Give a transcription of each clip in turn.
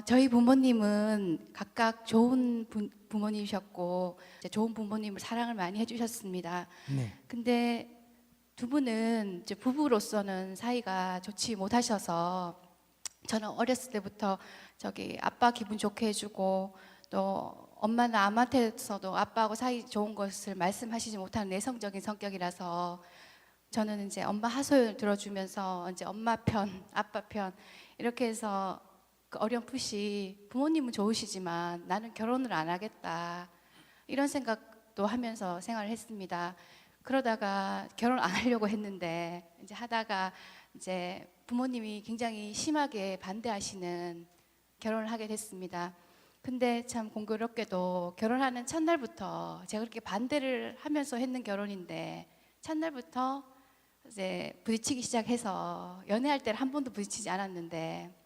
저희 부모님은 각각 좋은 부모님이셨고 이제 좋은 부모님을 사랑을 많이 해주셨습니다. 네. 근데 두 분은 이제 부부로서는 사이가 좋지 못하셔서 저는 어렸을 때부터 저기 아빠 기분 좋게 해주고 또 엄마는 아무한테서도 아빠하고 사이 좋은 것을 말씀하시지 못하는 내성적인 성격이라서 저는 이제 엄마 하소연을 들어주면서 이제 엄마 편, 아빠 편 이렇게 해서 그 어렴풋이 부모님은 좋으시지만 나는 결혼을 안 하겠다 이런 생각도 하면서 생활을 했습니다. 그러다가 결혼 안 하려고 했는데 이제 하다가 이제 부모님이 굉장히 심하게 반대하시는 결혼을 하게 됐습니다. 근데 참 공교롭게도 결혼하는 첫날부터 제가 그렇게 반대를 하면서 했는 결혼인데 첫날부터 이제 부딪히기 시작해서 연애할 때는 한 번도 부딪히지 않았는데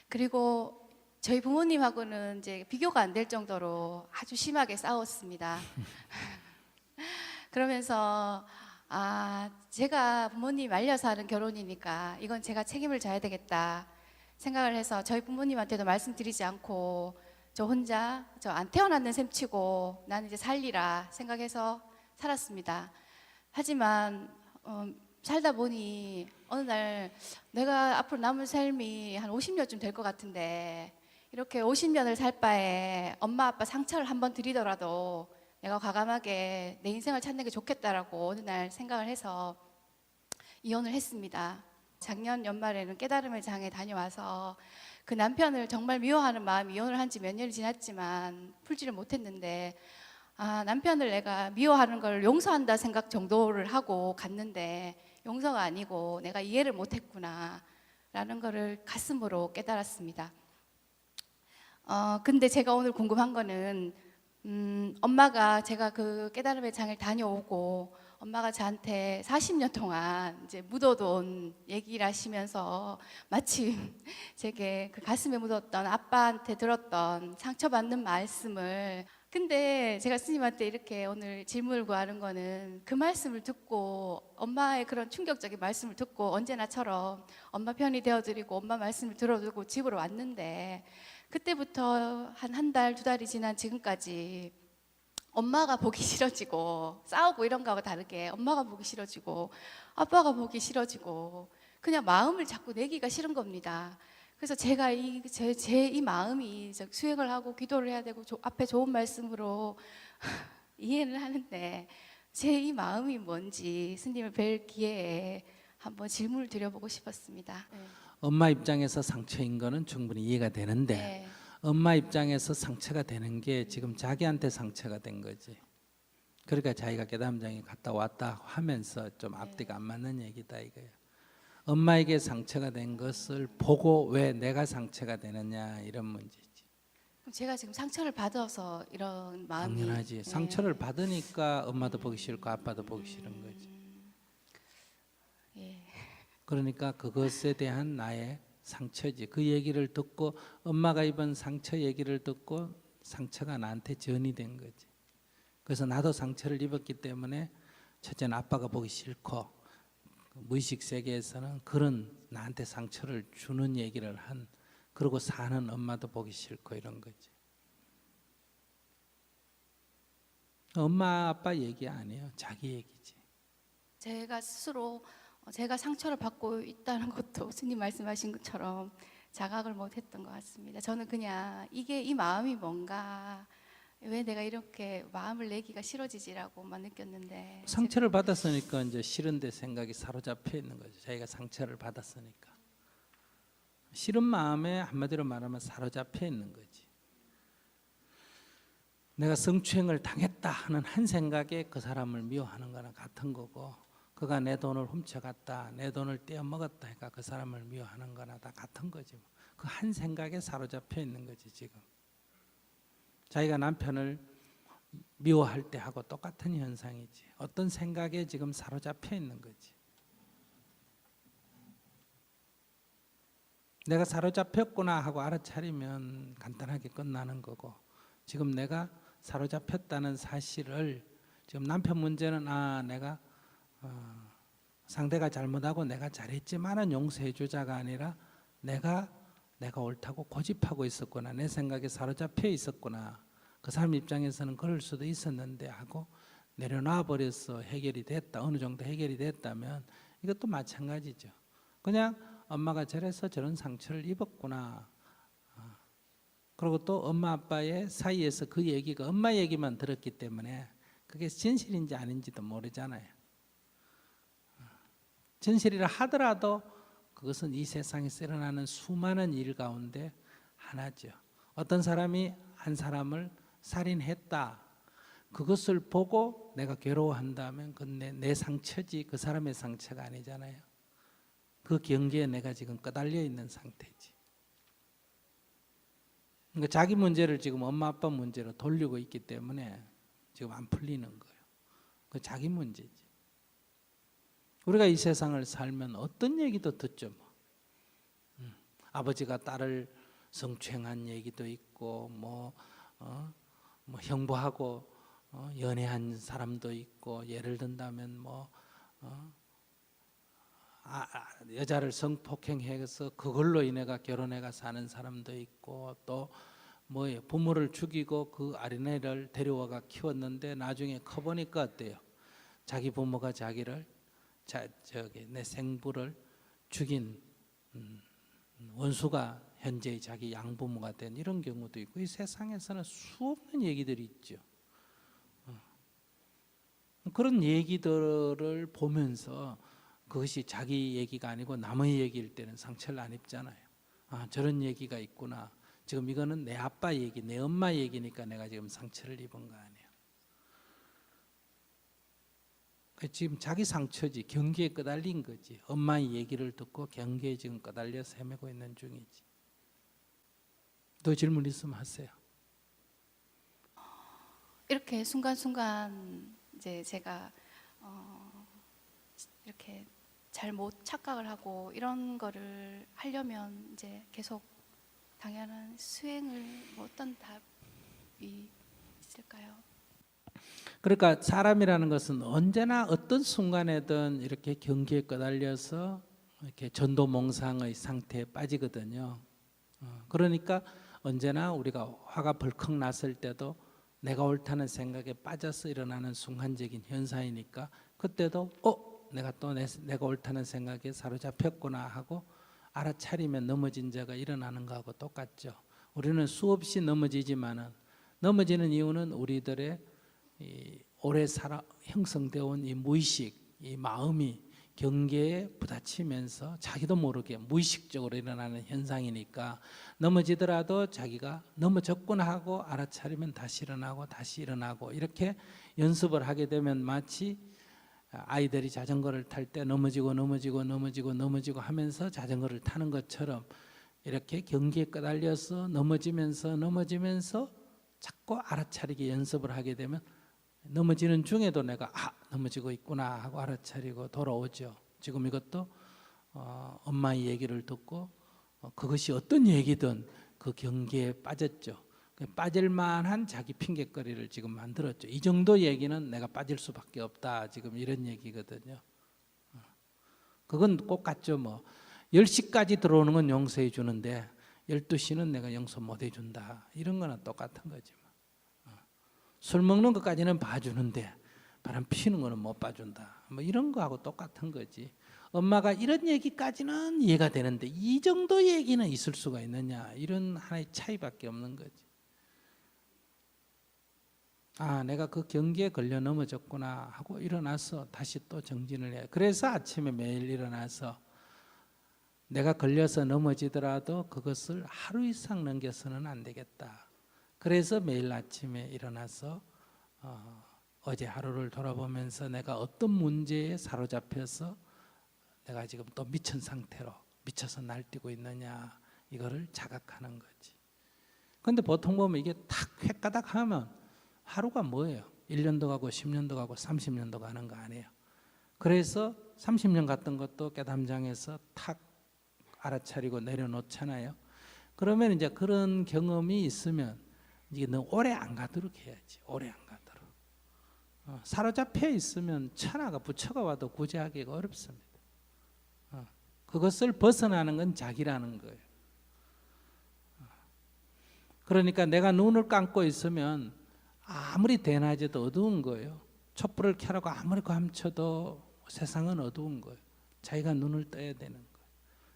그리고 저희 부모님하고는 이제 비교가 안 될 정도로 아주 심하게 싸웠습니다. 그러면서 제가 부모님 말려서 하는 결혼이니까 이건 제가 책임을 져야 되겠다 생각을 해서 저희 부모님한테도 말씀드리지 않고 저 혼자 저 안 태어났는 셈 치고 나는 이제 살리라 생각해서 살았습니다. 하지만 살다 보니 어느 날 내가 앞으로 남은 삶이 한 50년쯤 될 것 같은데 이렇게 50년을 살 바에 엄마 아빠 상처를 한번 드리더라도 내가 과감하게 내 인생을 찾는 게 좋겠다라고 어느 날 생각을 해서 이혼을 했습니다. 작년 연말에는 깨달음의 장에 다녀와서 그 남편을 정말 미워하는 마음이 이혼을 한 지 몇 년이 지났지만 풀지를 못했는데 남편을 내가 미워하는 걸 용서한다 생각 정도를 하고 갔는데 용서가 아니고 내가 이해를 못했구나 라는 거를 가슴으로 깨달았습니다. 근데 제가 오늘 궁금한 거는 엄마가 제가 그 깨달음의 장을 다녀오고 엄마가 저한테 40년 동안 이제 묻어둔 얘기를 하시면서 마침 제게 그 가슴에 묻었던 아빠한테 들었던 상처받는 말씀을 근데 제가 스님한테 이렇게 오늘 질문을 구하는 거는 그 말씀을 듣고 엄마의 그런 충격적인 말씀을 듣고 언제나처럼 엄마 편이 되어드리고 엄마 말씀을 들어두고 집으로 왔는데 그때부터 한 달, 두 달이 지난 지금까지 엄마가 보기 싫어지고 싸우고 이런 거하고 다르게 엄마가 보기 싫어지고 아빠가 보기 싫어지고 그냥 마음을 자꾸 내기가 싫은 겁니다. 그래서 제가 제 이 마음이 수행을 하고 기도를 해야 되고 앞에 좋은 말씀으로 이해는 하는데 제 이 마음이 뭔지 스님을 뵐 기회에 한번 질문을 드려보고 싶었습니다. 네. 엄마 입장에서 상처인 거는 충분히 이해가 되는데 네. 엄마 입장에서 상처가 되는 게 지금 자기한테 상처가 된 거지. 그러니까 자기가 깨달음장에 갔다 왔다 하면서 좀 앞뒤가 안 맞는 얘기다 이거예요. 엄마에게 상처가 된 것을 보고 왜 내가 상처가 되느냐 이런 문제지. 그럼 제가 지금 상처를 받아서 이런 마음이 당연하지. 네. 상처를 받으니까 엄마도 보기 싫고 아빠도 보기 싫은 거지. 예. 그러니까 그것에 대한 나의 상처지. 그 얘기를 듣고 엄마가 입은 상처 얘기를 듣고 상처가 나한테 전이 된 거지. 그래서 나도 상처를 입었기 때문에 첫째는 아빠가 보기 싫고 무의식 세계에서는 그런 나한테 상처를 주는 얘기를 한 그러고 사는 엄마도 보기 싫고 이런 거지. 엄마 아빠 얘기 아니에요. 자기 얘기지. 제가 스스로 제가 상처를 받고 있다는 것도 스님 말씀하신 것처럼 자각을 못했던 것 같습니다. 저는 그냥 이게 이 마음이 뭔가 왜 내가 이렇게 마음을 내기가 싫어지지라고만 느꼈는데 상처를 받았으니까 이제 싫은데 생각이 사로잡혀 있는 거죠. 자기가 상처를 받았으니까 싫은 마음에 한마디로 말하면 사로잡혀 있는 거지. 내가 성추행을 당했다 하는 한 생각에 그 사람을 미워하는 거랑 같은 거고 그가 내 돈을 훔쳐갔다 내 돈을 떼어먹었다 하니까 그 사람을 미워하는 거나 다 같은 거지. 그 한 생각에 사로잡혀 있는 거지. 지금 자기가 남편을 미워할 때 하고 똑같은 현상이지. 어떤 생각에 지금 사로잡혀 있는 거지. 내가 사로잡혔구나 하고 알아차리면 간단하게 끝나는 거고 지금 내가 사로잡혔다는 사실을 지금 남편 문제는 내가 상대가 잘못하고 내가 잘했지만은 용서해 주자가 아니라 내가 내가 옳다고 고집하고 있었구나. 내 생각에 사로잡혀 있었구나. 그 사람 입장에서는 그럴 수도 있었는데 하고 내려놔 버려서 해결이 됐다. 어느 정도 해결이 됐다면 이것도 마찬가지죠. 그냥 엄마가 저래서 저런 상처를 입었구나. 그리고 또 엄마 아빠의 사이에서 그 얘기가 엄마 얘기만 들었기 때문에 그게 진실인지 아닌지도 모르잖아요. 진실이라 하더라도 그것은 이 세상에서 일어나는 수많은 일 가운데 하나죠. 어떤 사람이 한 사람을 살인했다. 그것을 보고 내가 괴로워한다면 그건 내 상처지 그 사람의 상처가 아니잖아요. 그 경계에 내가 지금 끄달려 있는 상태지. 그러니까 자기 문제를 지금 엄마 아빠 문제로 돌리고 있기 때문에 지금 안 풀리는 거예요. 그 자기 문제지. 우리가 이 세상을 살면 어떤 얘기도 듣죠. 뭐. 아버지가 딸을 성추행한 얘기도 있고, 뭐 형부하고 연애한 사람도 있고, 예를 든다면 여자를 성폭행해서 그걸로 인해가 결혼해가 사는 사람도 있고, 또 부모를 죽이고 그 어린애를 데려와가 키웠는데 나중에 커보니까 어때요? 자기 부모가 자기를 내 생부를 죽인 원수가 현재의 자기 양부모가 된 이런 경우도 있고, 이 세상에서는 수없는 얘기들이 있죠. 그런 얘기들을 보면서 그것이 자기 얘기가 아니고 남의 얘기일 때는 상처를 안 입잖아요. 저런 얘기가 있구나. 지금 이거는 내 아빠 얘기, 내 엄마 얘기니까 내가 지금 상처를 입은 거 아니에요. 지금 자기 상처지, 경계에 끄달린 거지. 엄마의 얘기를 듣고 경계에 지금 끄달려서 헤매고 있는 중이지. 또 질문 있으면 하세요. 이렇게 순간순간 이제 제가 이렇게 잘못 착각을 하고 이런 거를 하려면 이제 계속 당연한 수행을 어떤 답이 있을까요? 그러니까 사람이라는 것은 언제나 어떤 순간에든 이렇게 경계에 끄달려서 이렇게 전도몽상의 상태에 빠지거든요. 그러니까 언제나 우리가 화가 벌컥 났을 때도 내가 옳다는 생각에 빠져서 일어나는 순간적인 현상이니까 그때도 내가 옳다는 생각에 사로잡혔구나 하고 알아차리면 넘어진 자가 일어나는 거하고 똑같죠. 우리는 수없이 넘어지지만은 넘어지는 이유는 우리들의 오래 형성되어 온 이 무의식, 이 마음이 경계에 부딪히면서 자기도 모르게 무의식적으로 일어나는 현상이니까 넘어지더라도 자기가 넘어졌구나 하고 알아차리면 다시 일어나고 다시 일어나고 이렇게 연습을 하게 되면 마치 아이들이 자전거를 탈 때 넘어지고 하면서 자전거를 타는 것처럼 이렇게 경계에 끄달려서 넘어지면서 자꾸 알아차리게 연습을 하게 되면 넘어지는 중에도 내가 넘어지고 있구나 하고 알아차리고 돌아오죠. 지금 이것도 엄마의 얘기를 듣고 그것이 어떤 얘기든 그 경계에 빠졌죠. 빠질 만한 자기 핑계거리를 지금 만들었죠. 이 정도 얘기는 내가 빠질 수밖에 없다. 지금 이런 얘기거든요. 그건 꼭 같죠. 10시까지 들어오는 건 용서해 주는데 12시는 내가 용서 못 해준다. 이런 거는 똑같은 거지. 술 먹는 것까지는 봐주는데 바람 피우는 거는 못 봐준다. 이런 거하고 똑같은 거지. 엄마가 이런 얘기까지는 이해가 되는데 이 정도 얘기는 있을 수가 있느냐. 이런 하나의 차이밖에 없는 거지. 내가 그 경계에 걸려 넘어졌구나 하고 일어나서 다시 또 정진을 해. 그래서 아침에 매일 일어나서 내가 걸려서 넘어지더라도 그것을 하루 이상 넘겨서는 안 되겠다. 그래서 매일 아침에 일어나서 어제 하루를 돌아보면서 내가 어떤 문제에 사로잡혀서 내가 지금 또 미친 상태로 미쳐서 날뛰고 있느냐 이거를 자각하는 거지. 그런데 보통 보면 이게 탁 획가닥 하면 하루가 뭐예요? 1년도 가고 10년도 가고 30년도 가는 거 아니에요. 그래서 30년 갔던 것도 깨담장에서 탁 알아차리고 내려놓잖아요. 그러면 이제 그런 경험이 있으면 이게 너무 오래 안 가도록 해야지. 오래 안 가도록. 사로잡혀 있으면 천하가 부처가 와도 구제하기가 어렵습니다. 그것을 벗어나는 건 자기라는 거예요. 그러니까 내가 눈을 감고 있으면 아무리 대낮에도 어두운 거예요. 촛불을 켜라고 아무리 감춰도 세상은 어두운 거예요. 자기가 눈을 떠야 되는 거예요.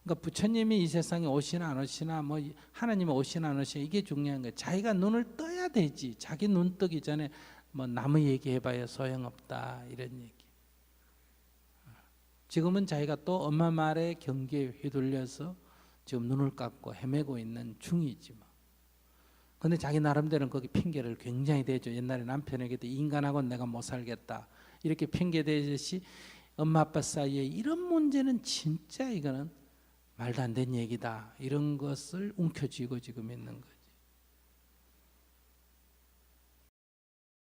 그러니까 부처님이 이 세상에 오시나 안 오시나 뭐 하나님이 오시나 안 오시나 이게 중요한 거예요. 자기가 눈을 떠야 되지. 자기 눈 뜨기 전에 뭐 남의 얘기해봐야 소용없다 이런 얘기. 지금은 자기가 또 엄마 말에 경계에 휘둘려서 지금 눈을 감고 헤매고 있는 중이지 뭐. 근데 자기 나름대로는 거기 핑계를 굉장히 대죠. 옛날에 남편에게도 인간하고는 내가 못 살겠다 이렇게 핑계 대듯이 엄마 아빠 사이에 이런 문제는 진짜 이거는 말도 안 되는 얘기다 이런 것을 움켜쥐고 지금 있는 거예요.